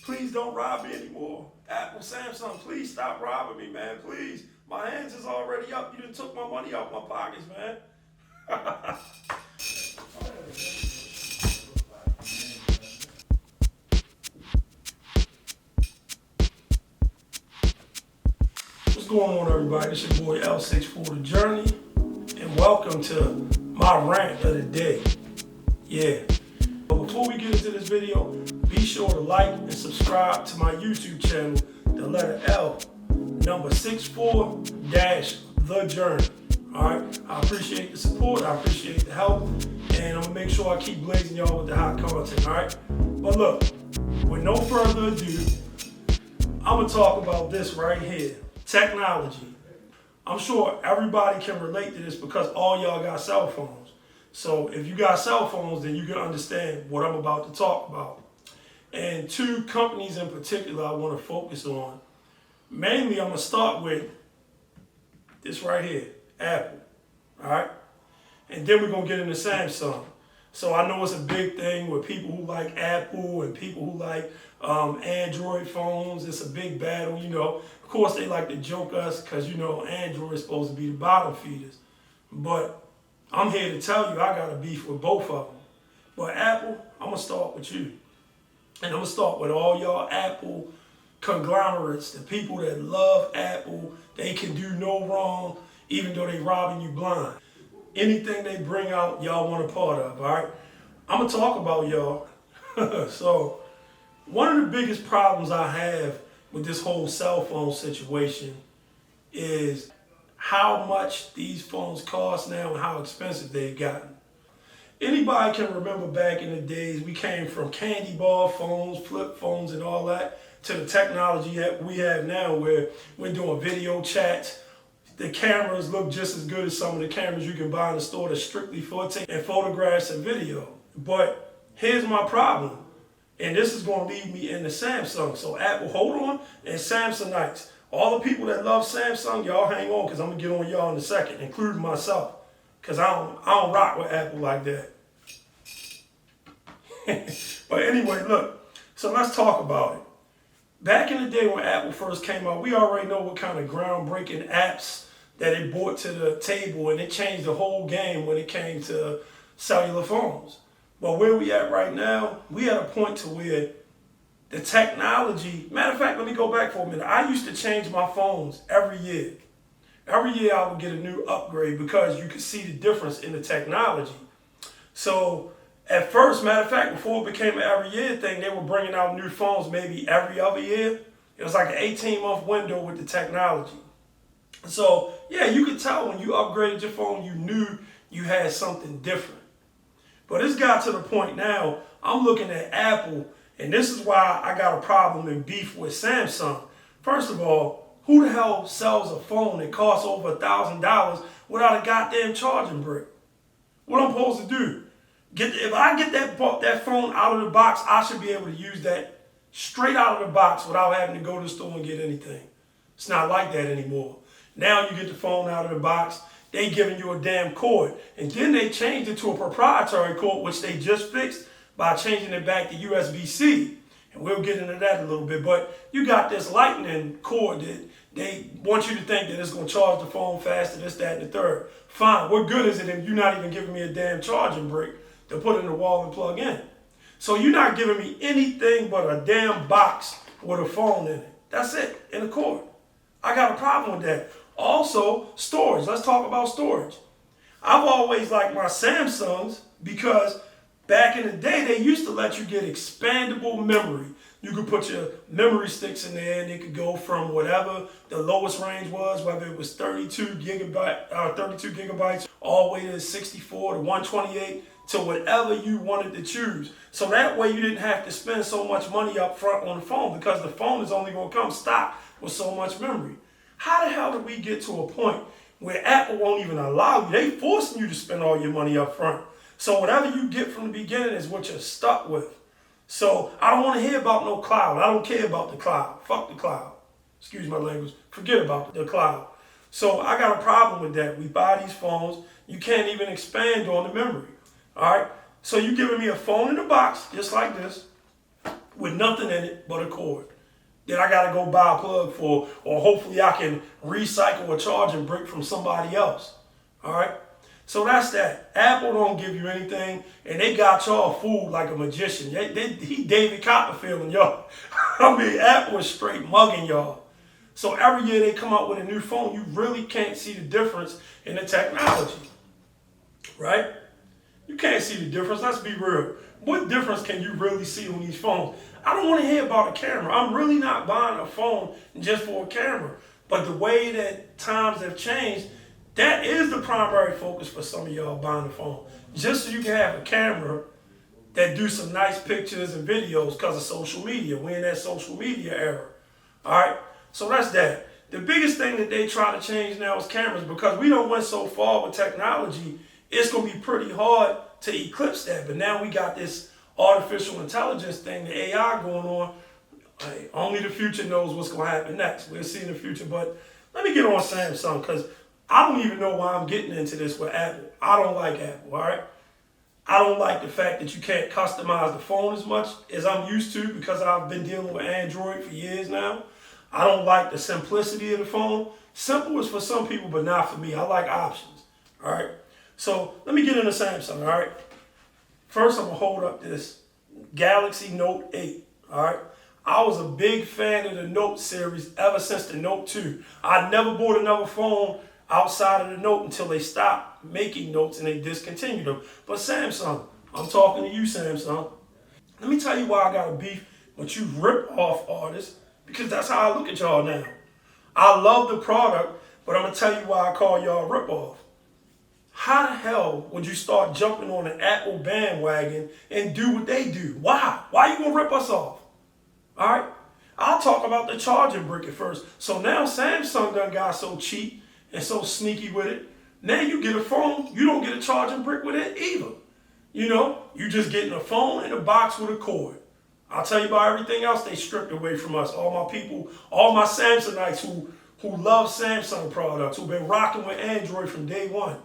Please don't rob me anymore. Apple, Samsung, please stop robbing me, man. Please. My hands is already up. You done took my money out my pockets, man. What's going on, everybody? It's your boy L64 The Journey, and welcome to my rant of the day. Yeah. But before we get into this video, be sure to like and subscribe to my YouTube channel, the letter L, number 64-The Journey. Alright? I appreciate the support, I appreciate the help, and I'm gonna make sure I keep blazing y'all with the hot content, alright? But look, with no further ado, I'm gonna talk about this right here. Technology. I'm sure everybody can relate to this because all y'all got cell phones. So if you got cell phones, then you can understand what I'm about to talk about. And two companies in particular I want to focus on. Mainly, I'm going to start with this right here, Apple. All right? And then we're going to get into Samsung. So I know it's a big thing with people who like Apple and people who like Android phones. It's a big battle, you know. Of course, they like to joke us because, you know, Android is supposed to be the bottom feeders. But I'm here to tell you I got a beef with both of them. But Apple, I'm going to start with you. And I'm going to start with all y'all Apple conglomerates, the people that love Apple. They can do no wrong, even though they robbing you blind. Anything they bring out, y'all want a part of, all right? I'm going to talk about y'all. So, one of the biggest problems I have with this whole cell phone situation is how much these phones cost now and how expensive they've gotten. Anybody can remember back in the days we came from candy bar phones, flip phones and all that to the technology that we have now where we're doing video chats. The cameras look just as good as some of the cameras you can buy in the store that's strictly for taking photographs and video. But here's my problem, and this is going to lead me into Samsung. So Apple, hold on, and Samsungites. All the people that love Samsung, y'all hang on because I'm going to get on y'all in a second, including myself. Because I don't rock with Apple like that. But anyway, look. So let's talk about it. Back in the day when Apple first came out, we already know what kind of groundbreaking apps that it brought to the table. And it changed the whole game when it came to cellular phones. But where we at right now, we at a point to where the technology, matter of fact, let me go back for a minute. I used to change my phones every year. Every year I would get a new upgrade because you could see the difference in the technology. So at first, matter of fact, before it became an every year thing, they were bringing out new phones maybe every other year. It was like an 18-month window with the technology. So yeah, you could tell when you upgraded your phone, you knew you had something different. But it's got to the point now, I'm looking at Apple, and this is why I got a problem and beef with Samsung. First of all, who the hell sells a phone that costs over $1,000 without a goddamn charging brick? What I'm supposed to do? If I get that phone out of the box, I should be able to use that straight out of the box without having to go to the store and get anything. It's not like that anymore. Now you get the phone out of the box, they giving you a damn cord. And then they changed it to a proprietary cord, which they just fixed by changing it back to USB-C. And we'll get into that a little bit. But you got this lightning cord that they want you to think that it's going to charge the phone faster, this, that, and the third. Fine, what good is it if you're not even giving me a damn charging brick to put in the wall and plug in? So you're not giving me anything but a damn box with a phone in it. That's it, and a cord. I got a problem with that. Also, storage. Let's talk about storage. I've always liked my Samsungs because back in the day, they used to let you get expandable memory. You could put your memory sticks in there and it could go from whatever the lowest range was, whether it was 32 gigabytes all the way to 64 to 128 to whatever you wanted to choose. So that way you didn't have to spend so much money up front on the phone because the phone is only going to come stock with so much memory. How the hell did we get to a point where Apple won't even allow you? They forcing you to spend all your money up front. So whatever you get from the beginning is what you're stuck with. So I don't want to hear about no cloud. I don't care about the cloud. Fuck the cloud. Excuse my language. Forget about the cloud. So I got a problem with that. We buy these phones. You can't even expand on the memory. All right. So you giving me a phone in a box, just like this, with nothing in it but a cord that I gotta go buy a plug for, or hopefully I can recycle a charging brick from somebody else. All right? So that's that. Apple don't give you anything, and they got y'all fooled like a magician. He David Copperfield and y'all. I mean, Apple is straight mugging y'all. So every year they come out with a new phone, you really can't see the difference in the technology, right? You can't see the difference. Let's be real. What difference can you really see on these phones? I don't want to hear about a camera. I'm really not buying a phone just for a camera. But the way that times have changed, that is the primary focus for some of y'all buying a phone. Just so you can have a camera that do some nice pictures and videos because of social media. We're in that social media era. All right? So that's that. The biggest thing that they try to change now is cameras, because we don't went so far with technology. It's going to be pretty hard to eclipse that. But now we got this artificial intelligence thing, the AI going on. Only the future knows what's going to happen next. We'll see in the future. But let me get on Samsung, because I don't even know why I'm getting into this with Apple. I don't like Apple, all right? I don't like the fact that you can't customize the phone as much as I'm used to, because I've been dealing with Android for years now. I don't like the simplicity of the phone. Simple is for some people, but not for me. I like options, all right? So let me get into Samsung, all right? First, I'm going to hold up this Galaxy Note 8, all right? I was a big fan of the Note series ever since the Note 2. I never bought another phone outside of the Note until they stopped making Notes and they discontinued them. But Samsung, I'm talking to you, Samsung. Let me tell you why I got a beef with you rip-off artists, because that's how I look at y'all now. I love the product, but I'm going to tell you why I call y'all rip-off. How the hell would you start jumping on an Apple bandwagon and do what they do? Why? Why you going to rip us off? All right? I'll talk about the charging brick at first. So now Samsung done got so cheap and so sneaky with it. Now you get a phone, you don't get a charging brick with it either. You know, you just getting a phone and a box with a cord. I'll tell you about everything else they stripped away from us. All my people, all my Samsungites who love Samsung products, who've been rocking with Android from day one.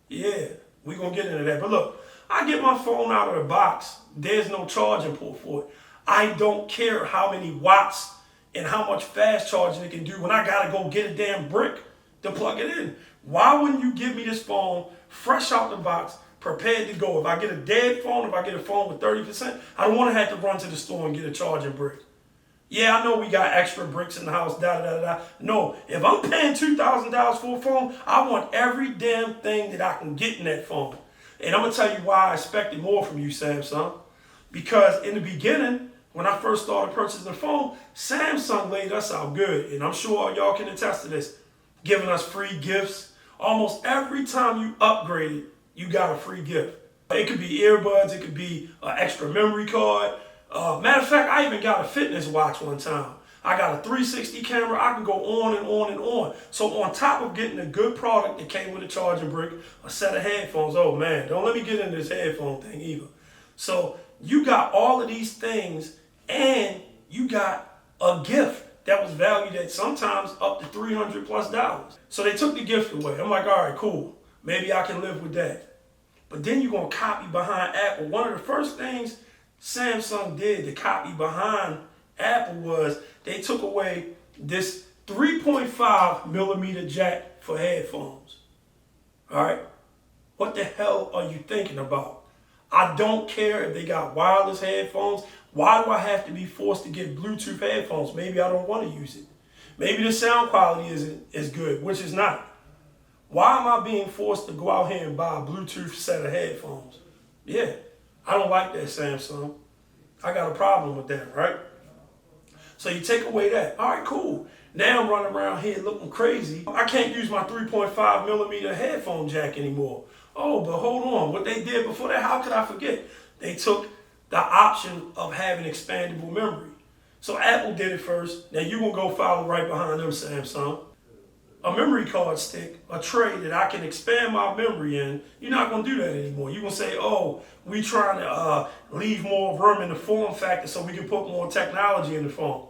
Yeah, we're going to get into that. But look, I get my phone out of the box. There's no charging port for it. I don't care how many watts and how much fast charging it can do when I got to go get a damn brick to plug it in. Why wouldn't you give me this phone fresh out the box, prepared to go? If I get a dead phone, if I get a phone with 30%, I don't want to have to run to the store and get a charging brick. Yeah, I know we got extra bricks in the house, da-da-da-da. No, if I'm paying $2,000 for a phone, I want every damn thing that I can get in that phone. And I'm going to tell you why I expected more from you, Samsung. Because in the beginning, when I first started purchasing the phone, Samsung laid us out good. And I'm sure y'all can attest to this. Giving us free gifts. Almost every time you upgraded, you got a free gift. It could be earbuds, it could be an extra memory card. Matter of fact, I even got a fitness watch one time. I got a 360 camera. I can go on and on and on. So on top of getting a good product that came with a charging brick, a set of headphones. Oh man, don't let me get into this headphone thing either. So you got all of these things, and you got a gift that was valued at sometimes up to $300+. So they took the gift away. I'm like, all right, cool. Maybe I can live with that. But then you're going to copy behind Apple. One of the first things Samsung did to copy behind Apple was they took away this 3.5 millimeter jack for headphones. All right? What the hell are you thinking about? I don't care if they got wireless headphones. Why do I have to be forced to get Bluetooth headphones? Maybe I don't want to use it. Maybe the sound quality isn't as good, which is not. Why am I being forced to go out here and buy a Bluetooth set of headphones? Yeah, I don't like that, Samsung. I got a problem with that, right? So you take away that. All right, cool. Now I'm running around here looking crazy. I can't use my 3.5 millimeter headphone jack anymore. Oh, but hold on. What they did before that, how could I forget? They took the option of having expandable memory. So Apple did it first. Now you're going to go follow right behind them, Samsung. A memory card stick, a tray that I can expand my memory in. You're not going to do that anymore. You're going to say, oh, we trying to leave more room in the form factor so we can put more technology in the phone.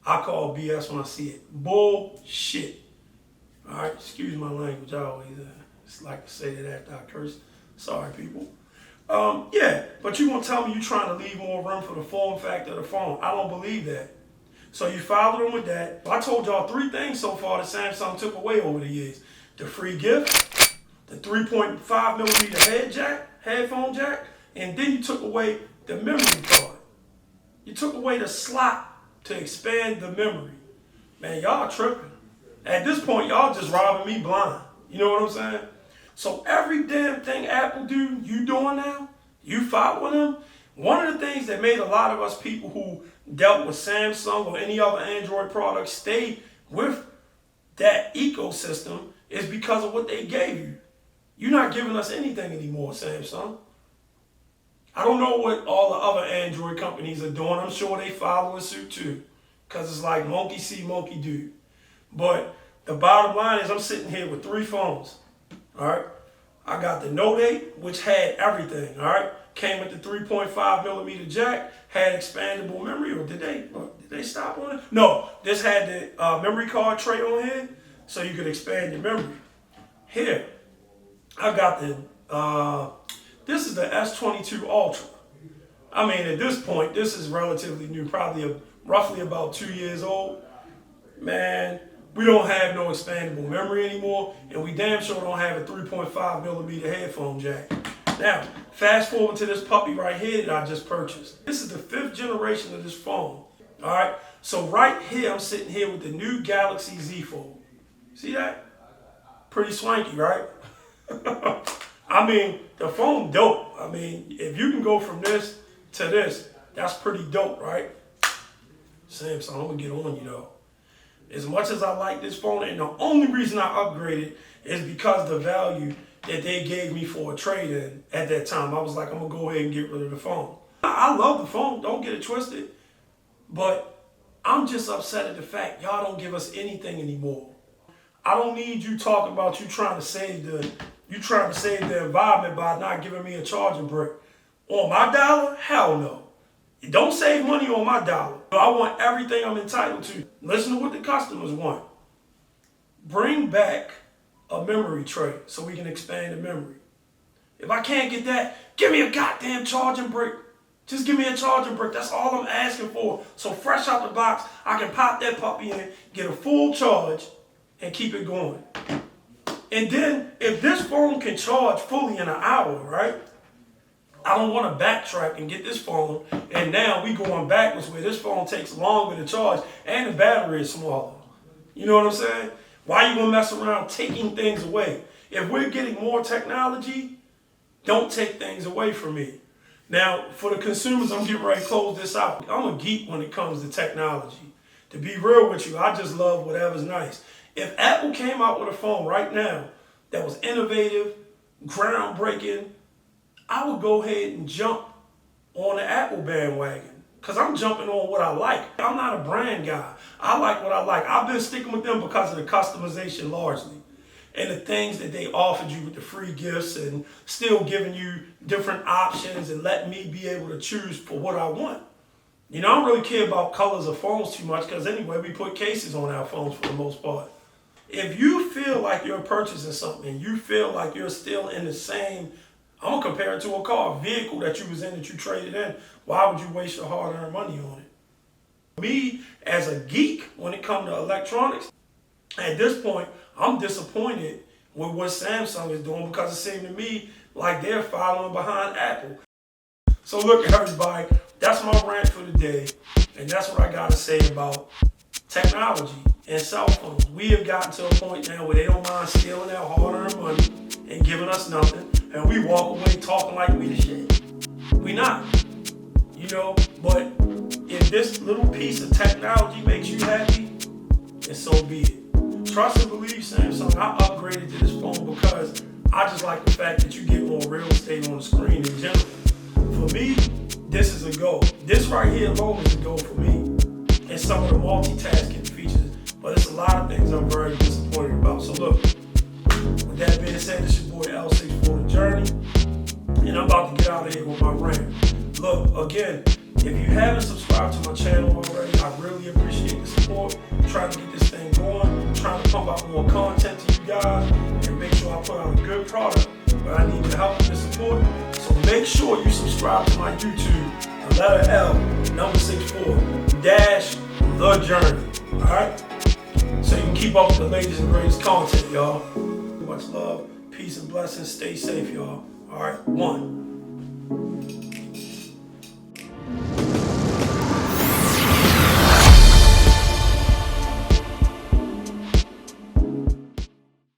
I call BS when I see it. Bullshit. All right, excuse my language. I always like to say that after I curse. Sorry, people. Yeah, but you gonna tell me you trying to leave more room for the form factor of the phone. I don't believe that. So you followed them with that. I told y'all 3 things so far that Samsung took away over the years. The free gift, the 3.5 millimeter headphone jack, and then you took away the memory card. You took away the slot to expand the memory. Man, y'all tripping. At this point, y'all just robbing me blind. You know what I'm saying? So every damn thing Apple do, you doing now, you following them. One of the things that made a lot of us people who dealt with Samsung or any other Android product stay with that ecosystem is because of what they gave you. You're not giving us anything anymore, Samsung. I don't know what all the other Android companies are doing. I'm sure they following suit too. Because it's like monkey see, monkey do. But the bottom line is I'm sitting here with 3 phones. All right. I got the Note 8, which had everything. All right. Came with the 3.5 millimeter jack, had expandable memory, or did they stop on it? No, this had the memory card tray on here, so you could expand your memory. Here, I got this is the S22 Ultra. I mean, at this point, this is relatively new, probably roughly about 2 years old. Man, we don't have no expandable memory anymore, and we damn sure don't have a 3.5 millimeter headphone jack. Now, fast forward to this puppy right here that I just purchased. This is the 5th generation of this phone. All right, so right here, I'm sitting here with the new Galaxy Z Fold. See that? Pretty swanky, right? I mean, the phone dope. I mean, if you can go from this to this, that's pretty dope, right? Samsung, I'm gonna get on you though. As much as I like this phone, and the only reason I upgraded is because the value that they gave me for a trade-in at that time. I was like, I'm gonna go ahead and get rid of the phone. I love the phone, don't get it twisted, but I'm just upset at the fact y'all don't give us anything anymore. I don't need you talking about you trying to save the environment by not giving me a charging brick. On my dollar? Hell no. You don't save money on my dollar. I want everything I'm entitled to. Listen to what the customers want. Bring back a memory tray so we can expand the memory. If I can't get that, give me a goddamn charging brick. Just give me a charging brick. That's all I'm asking for. So fresh out the box, I can pop that puppy in, get a full charge, and keep it going. And then, if this phone can charge fully in an hour, right? I don't want to backtrack and get this phone, and now we going backwards where this phone takes longer to charge, and the battery is smaller. You know what I'm saying? Why you gonna mess around taking things away? If we're getting more technology, don't take things away from me. Now, for the consumers, I'm getting ready to close this out. I'm a geek when it comes to technology. To be real with you, I just love whatever's nice. If Apple came out with a phone right now that was innovative, groundbreaking, I would go ahead and jump on the Apple bandwagon. Because I'm jumping on what I like. I'm not a brand guy. I like what I like. I've been sticking with them because of the customization largely. And the things that they offered you with the free gifts and still giving you different options and letting me be able to choose for what I want. You know, I don't really care about colors of phones too much because anyway, we put cases on our phones for the most part. If you feel like you're purchasing something and you feel like you're still in the same, I'm going to compare it to a car, vehicle that you was in that you traded in, why would you waste your hard-earned money on it? Me, as a geek, when it comes to electronics, at this point, I'm disappointed with what Samsung is doing because it seemed to me like they're following behind Apple. So look, everybody, that's my rant for the day, and that's what I got to say about technology and cell phones. We have gotten to a point now where they don't mind stealing our hard-earned money and giving us nothing, and we walk away talking like we the shit. We not. You know, but if this little piece of technology makes you happy, then so be it. Trust and believe, Samsung. I upgraded to this phone because I just like the fact that you get more real estate on the screen in general. For me, this is a go. This right here alone is a go for me. And some of the multitasking features. But it's a lot of things I'm very disappointed about. So look, with that being said, it's your boy L6 for the Journey. And I'm about to get out of here with my rant. Look, again, if you haven't subscribed to my channel already, I really appreciate the support. I'm trying to get this thing going. I'm trying to pump out more content to you guys and make sure I put out a good product. But I need your help and your support. So make make sure you subscribe to my YouTube, the letter L, number 64, dash The Journey. Alright? So you can keep up with the latest and greatest content, y'all. Much love, peace, and blessings. Stay safe, y'all. Alright, one.